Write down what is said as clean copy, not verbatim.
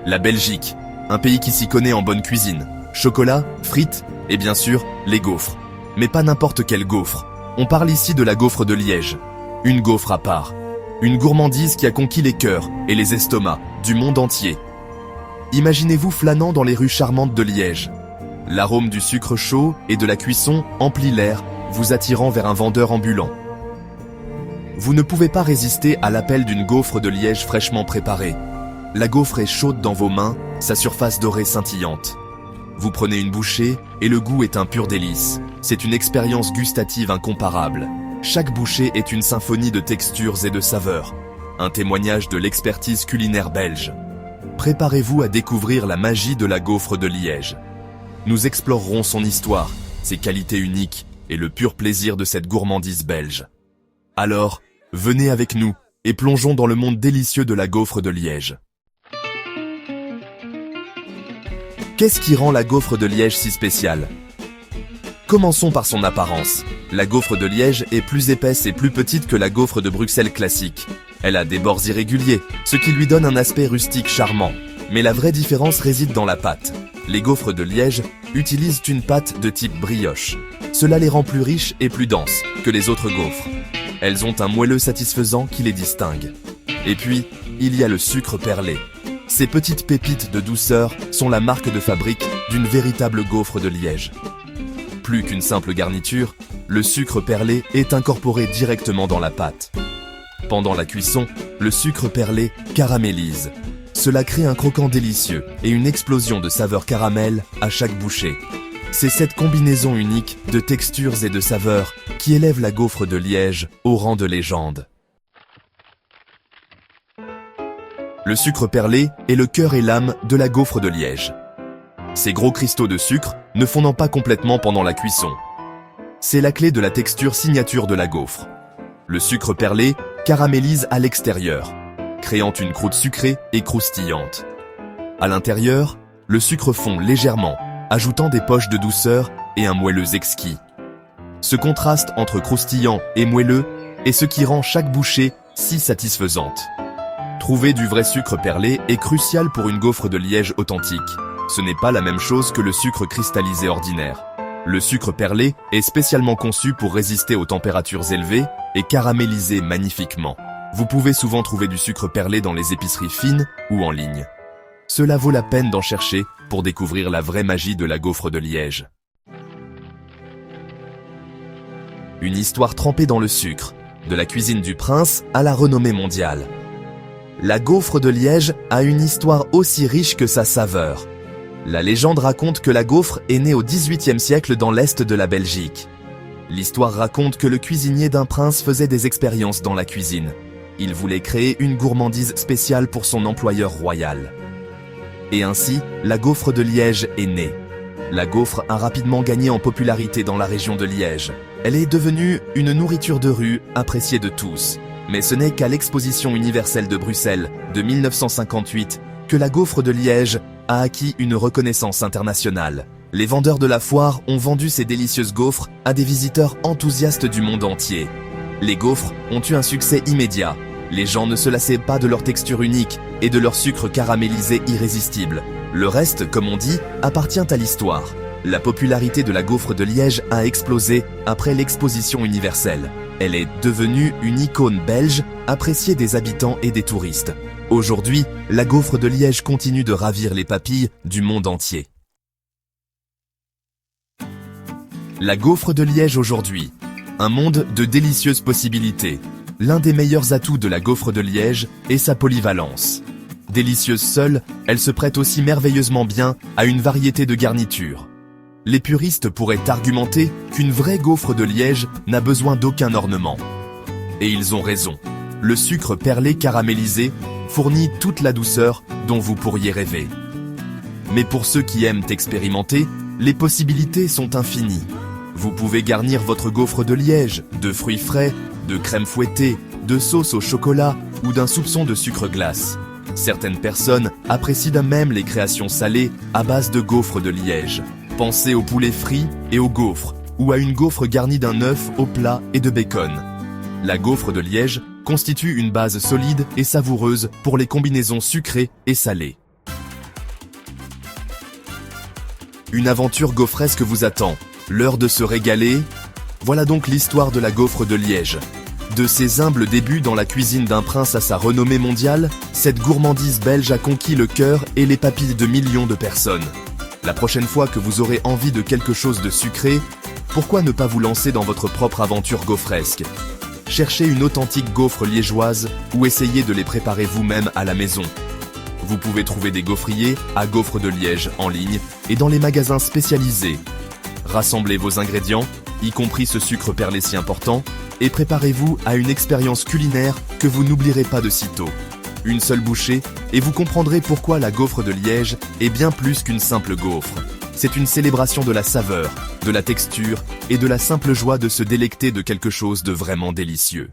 La Belgique, un pays qui s'y connaît en bonne cuisine. Chocolat, frites et bien sûr, les gaufres. Mais pas n'importe quelle gaufre. On parle ici de la gaufre de Liège. Une gaufre à part. Une gourmandise qui a conquis les cœurs et les estomacs du monde entier. Imaginez-vous flânant dans les rues charmantes de Liège. L'arôme du sucre chaud et de la cuisson emplit l'air, vous attirant vers un vendeur ambulant. Vous ne pouvez pas résister à l'appel d'une gaufre de Liège fraîchement préparée. La gaufre est chaude dans vos mains, sa surface dorée scintillante. Vous prenez une bouchée et le goût est un pur délice. C'est une expérience gustative incomparable. Chaque bouchée est une symphonie de textures et de saveurs. Un témoignage de l'expertise culinaire belge. Préparez-vous à découvrir la magie de la gaufre de Liège. Nous explorerons son histoire, ses qualités uniques et le pur plaisir de cette gourmandise belge. Alors, venez avec nous et plongeons dans le monde délicieux de la gaufre de Liège. Qu'est-ce qui rend la gaufre de Liège si spéciale? Commençons par son apparence. La gaufre de Liège est plus épaisse et plus petite que la gaufre de Bruxelles classique. Elle a des bords irréguliers, ce qui lui donne un aspect rustique charmant. Mais la vraie différence réside dans la pâte. Les gaufres de Liège utilisent une pâte de type brioche. Cela les rend plus riches et plus denses que les autres gaufres. Elles ont un moelleux satisfaisant qui les distingue. Et puis, il y a le sucre perlé. Ces petites pépites de douceur sont la marque de fabrique d'une véritable gaufre de Liège. Plus qu'une simple garniture, le sucre perlé est incorporé directement dans la pâte. Pendant la cuisson, le sucre perlé caramélise. Cela crée un croquant délicieux et une explosion de saveurs caramel à chaque bouchée. C'est cette combinaison unique de textures et de saveurs qui élève la gaufre de Liège au rang de légende. Le sucre perlé est le cœur et l'âme de la gaufre de Liège. Ces gros cristaux de sucre ne fondant pas complètement pendant la cuisson. C'est la clé de la texture signature de la gaufre. Le sucre perlé caramélise à l'extérieur, créant une croûte sucrée et croustillante. À l'intérieur, le sucre fond légèrement, ajoutant des poches de douceur et un moelleux exquis. Ce contraste entre croustillant et moelleux est ce qui rend chaque bouchée si satisfaisante. Trouver du vrai sucre perlé est crucial pour une gaufre de Liège authentique. Ce n'est pas la même chose que le sucre cristallisé ordinaire. Le sucre perlé est spécialement conçu pour résister aux températures élevées et caraméliser magnifiquement. Vous pouvez souvent trouver du sucre perlé dans les épiceries fines ou en ligne. Cela vaut la peine d'en chercher pour découvrir la vraie magie de la gaufre de Liège. Une histoire trempée dans le sucre, de la cuisine du prince à la renommée mondiale. La gaufre de Liège a une histoire aussi riche que sa saveur. La légende raconte que la gaufre est née au XVIIIe siècle dans l'est de la Belgique. L'histoire raconte que le cuisinier d'un prince faisait des expériences dans la cuisine. Il voulait créer une gourmandise spéciale pour son employeur royal. Et ainsi, la gaufre de Liège est née. La gaufre a rapidement gagné en popularité dans la région de Liège. Elle est devenue une nourriture de rue appréciée de tous. Mais ce n'est qu'à l'exposition universelle de Bruxelles de 1958 que la gaufre de Liège a acquis une reconnaissance internationale. Les vendeurs de la foire ont vendu ces délicieuses gaufres à des visiteurs enthousiastes du monde entier. Les gaufres ont eu un succès immédiat. Les gens ne se lassaient pas de leur texture unique et de leur sucre caramélisé irrésistible. Le reste, comme on dit, appartient à l'histoire. La popularité de la gaufre de Liège a explosé après l'exposition universelle. Elle est devenue une icône belge appréciée des habitants et des touristes. Aujourd'hui, la gaufre de Liège continue de ravir les papilles du monde entier. La gaufre de Liège aujourd'hui. Un monde de délicieuses possibilités. L'un des meilleurs atouts de la gaufre de Liège est sa polyvalence. Délicieuse seule, elle se prête aussi merveilleusement bien à une variété de garnitures. Les puristes pourraient argumenter qu'une vraie gaufre de Liège n'a besoin d'aucun ornement. Et ils ont raison. Le sucre perlé caramélisé fournit toute la douceur dont vous pourriez rêver. Mais pour ceux qui aiment expérimenter, les possibilités sont infinies. Vous pouvez garnir votre gaufre de Liège de fruits frais, de crème fouettée, de sauce au chocolat ou d'un soupçon de sucre glace. Certaines personnes apprécient même les créations salées à base de gaufres de Liège. Pensez au poulet frit et aux gaufres, ou à une gaufre garnie d'un œuf au plat et de bacon. La gaufre de Liège constitue une base solide et savoureuse pour les combinaisons sucrées et salées. Une aventure gaufresque vous attend. L'heure de se régaler. Voilà donc l'histoire de la gaufre de Liège. De ses humbles débuts dans la cuisine d'un prince à sa renommée mondiale, cette gourmandise belge a conquis le cœur et les papilles de millions de personnes. La prochaine fois que vous aurez envie de quelque chose de sucré, pourquoi ne pas vous lancer dans votre propre aventure gaufresque? Cherchez une authentique gaufre liégeoise ou essayez de les préparer vous-même à la maison. Vous pouvez trouver des gaufriers à Gaufres de Liège en ligne et dans les magasins spécialisés. Rassemblez vos ingrédients, y compris ce sucre perlé si important, et préparez-vous à une expérience culinaire que vous n'oublierez pas de sitôt. Une seule bouchée et vous comprendrez pourquoi la gaufre de Liège est bien plus qu'une simple gaufre. C'est une célébration de la saveur, de la texture et de la simple joie de se délecter de quelque chose de vraiment délicieux.